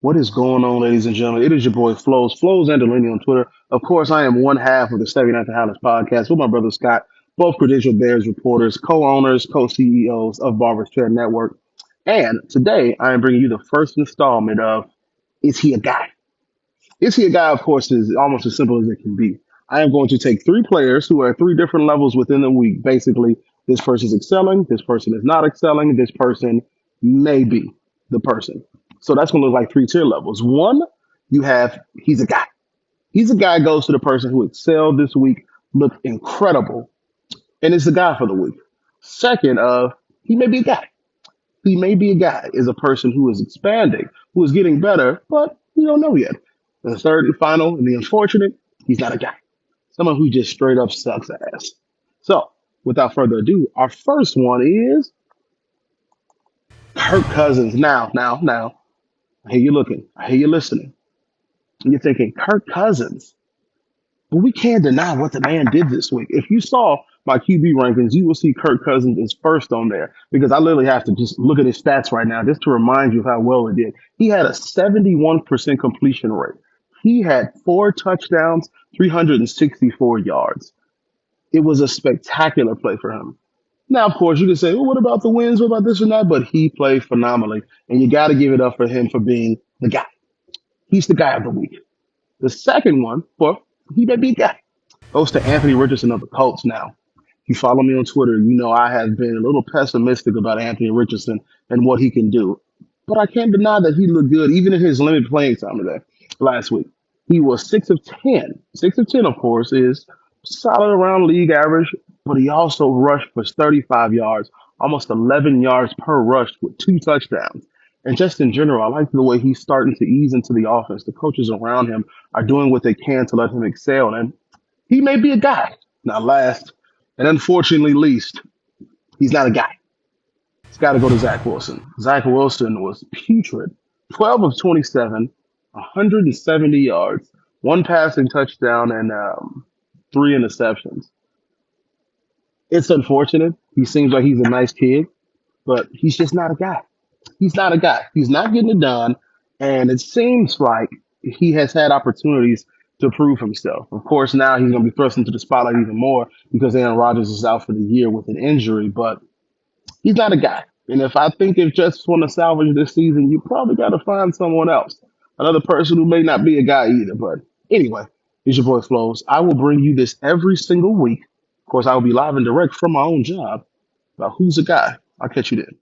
What is going on, ladies and gentlemen? It is your boy Flows and Delaney on Twitter. Of course, I am one half of the 79th Highlands podcast with my brother Scott, both credentialed Bears reporters, co-owners, co-CEOs of Barbers Chair Network. And today, I am bringing you the first installment of Is He a Guy? Is He a Guy, of course, is almost as simple as it can be. I am going to take three players who are at three different levels within the week. Basically, this person is excelling, this person is not excelling, this person may be the person. So that's going to look like three tier levels. One, you have he's a guy. He's a guy goes to the person who excelled this week, looked incredible, and is the guy for the week. Second, he may be a guy. He may be a guy is a person who is expanding, who is getting better, but we don't know yet. And the third and final, and the unfortunate, he's not a guy. Someone who just straight up sucks ass. So, without further ado, our first one is Kirk Cousins. Now, I hear you looking. I hear you listening. And you're thinking, Kirk Cousins. But we can't deny what the man did this week. If you saw my QB rankings, you will see Kirk Cousins is first on there because I literally have to just look at his stats right now just to remind you of how well he did. He had a 71% completion rate. He had 4 touchdowns, 364 yards. It was a spectacular play for him. Now, of course, you can say, well, what about the wins? What about this and that? But he played phenomenally, and you got to give it up for him for being the guy. He's the guy of the week. The second one, well, he may be a guy, goes to Anthony Richardson of the Colts now. If you follow me on Twitter, you know I have been a little pessimistic about Anthony Richardson and what he can do. But I can't deny that he looked good, even in his limited playing time today, last week. He was 6 of 10. 6 of 10, of course, is solid around league average, but he also rushed for 35 yards, almost 11 yards per rush with 2 touchdowns. And just in general, I like the way he's starting to ease into the offense. The coaches around him are doing what they can to let him excel. And he may be a guy. Now, last and unfortunately least, he's not a guy. It's got to go to Zach Wilson. Zach Wilson was putrid. 12 of 27, 170 yards, 1 passing touchdown, and 3 interceptions. It's unfortunate. He seems like he's a nice kid, but he's just not a guy. He's not a guy. He's not getting it done. And it seems like he has had opportunities to prove himself. Of course, now he's going to be thrust into the spotlight even more because Aaron Rodgers is out for the year with an injury, but he's not a guy. And if Jets want to salvage this season, you probably got to find someone else, another person who may not be a guy either. But anyway, it's your boy Flows. I will bring you this every single week. Of course, I will be live and direct from my own job about who's a guy. I'll catch you then.